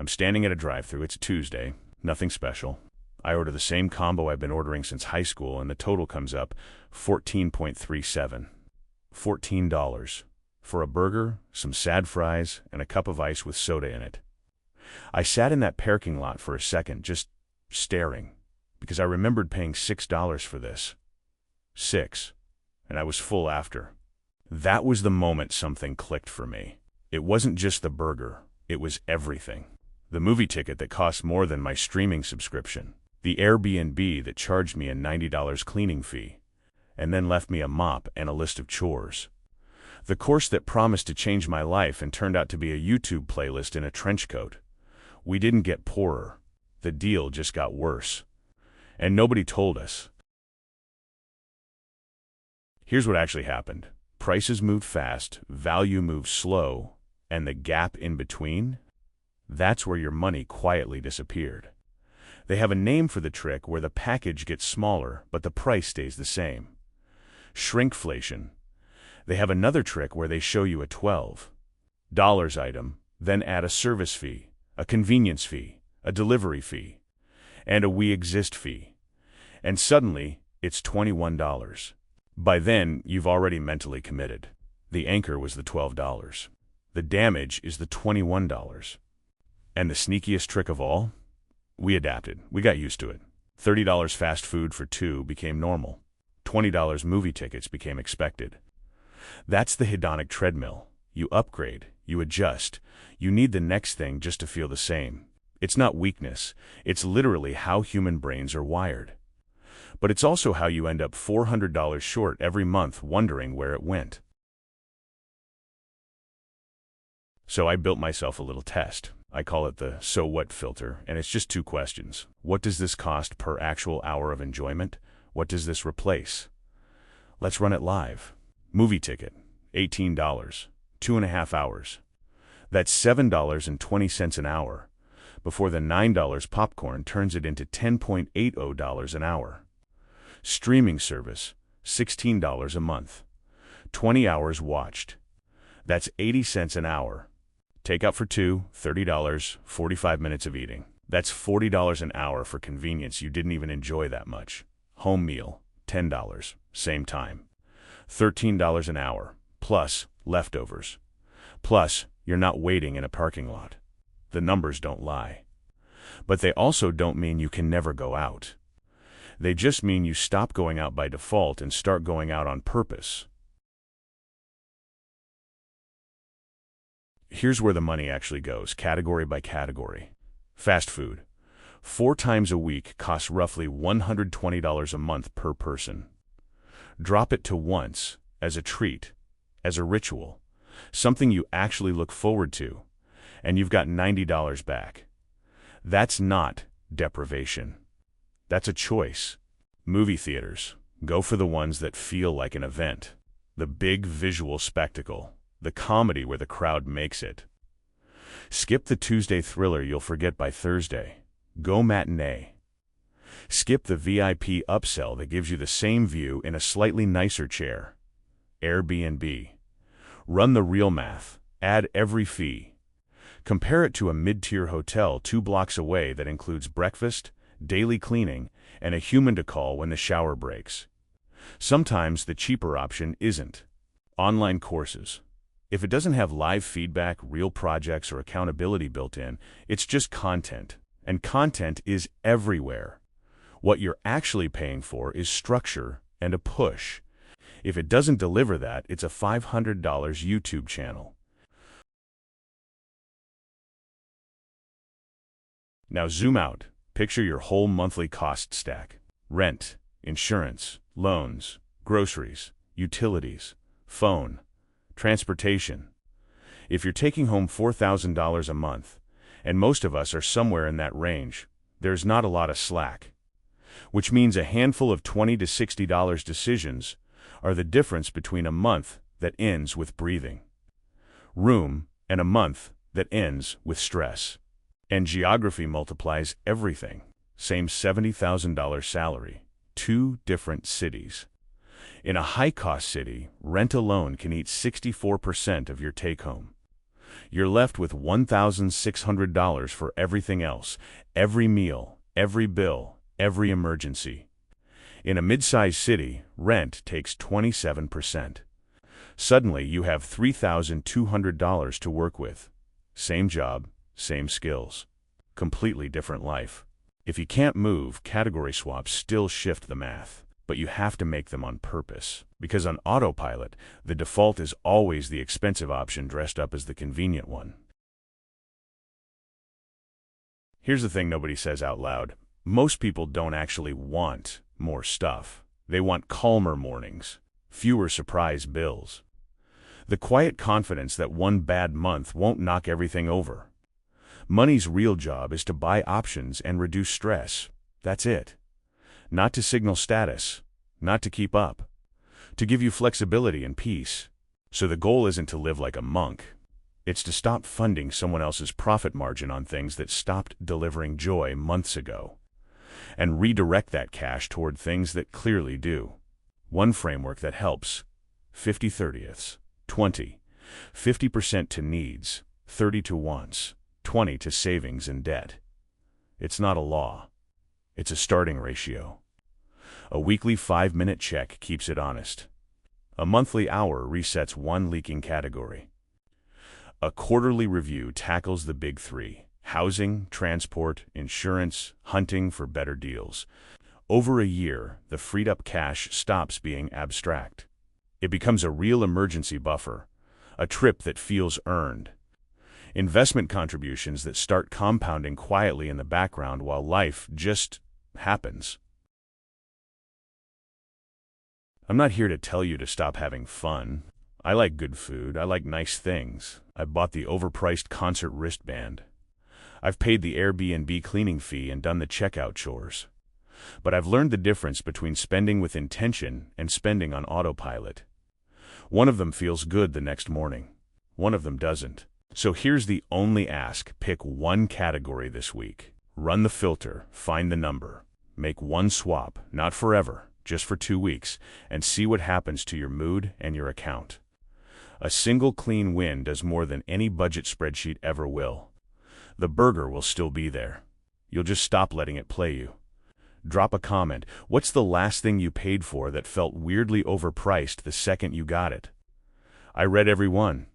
I'm standing at a drive-thru. It's a Tuesday. Nothing special. I order the same combo I've been ordering since high school, and the total comes up 14.37. $14 for a burger, some sad fries, and a cup of ice with soda in it. I sat in that parking lot for a second, just staring, because I remembered paying $6 for this. $6. And I was full after. That was the moment something clicked for me. It wasn't just the burger, it was everything. The movie ticket that cost more than my streaming subscription. The Airbnb that charged me a $90 cleaning fee, and then left me a mop and a list of chores. The course that promised to change my life and turned out to be a YouTube playlist in a trench coat. We didn't get poorer. The deal just got worse. And nobody told us. Here's what actually happened. Prices moved fast, value moved slow, and the gap in between? That's where your money quietly disappeared. They have a name for the trick where the package gets smaller, but the price stays the same. Shrinkflation. They have another trick where they show you a $12 item, then add a service fee, a convenience fee, a delivery fee, and a we exist fee. And suddenly, it's $21. By then, you've already mentally committed. The anchor was the $12. The damage is the $21. And the sneakiest trick of all? We adapted. We got used to it. $30 fast food for two became normal. $20 movie tickets became expected. That's the hedonic treadmill. You upgrade, you adjust, you need the next thing just to feel the same. It's not weakness, it's literally how human brains are wired. But it's also how you end up $400 short every month wondering where it went. So I built myself a little test. I call it the so what filter, and it's just 2 questions. What does this cost per actual hour of enjoyment? What does this replace? Let's run it live. Movie ticket, $18, 2.5 hours. That's $7.20 an hour, before the $9 popcorn turns it into $10.80 an hour. Streaming service, $16 a month. 20 hours watched. That's 80 cents an hour. Takeout for two, $30, 45 minutes of eating. That's $40 an hour for convenience you didn't even enjoy that much. Home meal, $10, same time. $13 an hour, plus leftovers. Plus, you're not waiting in a parking lot. The numbers don't lie. But they also don't mean you can never go out. They just mean you stop going out by default and start going out on purpose. Here's where the money actually goes, category by category. Fast food. 4 times a week costs roughly $120 a month per person. Drop it to once, as a treat, as a ritual, something you actually look forward to, and you've got $90 back. That's not deprivation. That's a choice. Movie theaters. Go for the ones that feel like an event. The big visual spectacle. The comedy where the crowd makes it. Skip the Tuesday thriller you'll forget by Thursday. Go matinee. Skip the VIP upsell that gives you the same view in a slightly nicer chair. Airbnb. Run the real math. Add every fee. Compare it to a mid-tier hotel 2 blocks away that includes breakfast, daily cleaning, and a human to call when the shower breaks. Sometimes the cheaper option isn't. Online courses. If it doesn't have live feedback, real projects, or accountability built in, it's just content. And content is everywhere. What you're actually paying for is structure and a push. If it doesn't deliver that, it's a $500 YouTube channel. Now zoom out. Picture your whole monthly cost stack. Rent, insurance, loans, groceries, utilities, phone, transportation. If you're taking home $4,000 a month, and most of us are somewhere in that range, there's not a lot of slack. Which means a handful of $20 to $60 decisions are the difference between a month that ends with breathing room and a month that ends with stress. And geography multiplies everything. Same $70,000 salary, 2 different cities. In a high-cost city, rent alone can eat 64% of your take-home. You're left with $1,600 for everything else, every meal, every bill, every emergency. In a mid-sized city, rent takes 27%. Suddenly, you have $3,200 to work with. Same job, same skills. Completely different life. If you can't move, category swaps still shift the math, but you have to make them on purpose. Because on autopilot, the default is always the expensive option dressed up as the convenient one. Here's the thing nobody says out loud. Most people don't actually want more stuff. They want calmer mornings, fewer surprise bills. The quiet confidence that one bad month won't knock everything over. Money's real job is to buy options and reduce stress. That's it. Not to signal status, not to keep up. To give you flexibility and peace. So the goal isn't to live like a monk. It's to stop funding someone else's profit margin on things that stopped delivering joy months ago, and redirect that cash toward things that clearly do. One framework that helps: 50/30ths, 20, 50% to needs, 30 to wants, 20 to savings and debt. It's not a law. It's a starting ratio. A weekly 5-minute check keeps it honest. A monthly hour resets one leaking category. A quarterly review tackles the big three: housing, transport, insurance, hunting for better deals. Over a year, the freed-up cash stops being abstract. It becomes a real emergency buffer, a trip that feels earned. Investment contributions that start compounding quietly in the background while life just happens. I'm not here to tell you to stop having fun. I like good food. I like nice things. I bought the overpriced concert wristband. I've paid the Airbnb cleaning fee and done the checkout chores. But I've learned the difference between spending with intention and spending on autopilot. One of them feels good the next morning. One of them doesn't. So here's the only ask: pick one category this week. Run the filter, find the number. Make one swap, not forever, just for 2 weeks, and see what happens to your mood and your account. A single clean win does more than any budget spreadsheet ever will. The burger will still be there. You'll just stop letting it play you. Drop a comment. What's the last thing you paid for that felt weirdly overpriced the second you got it? I read every one.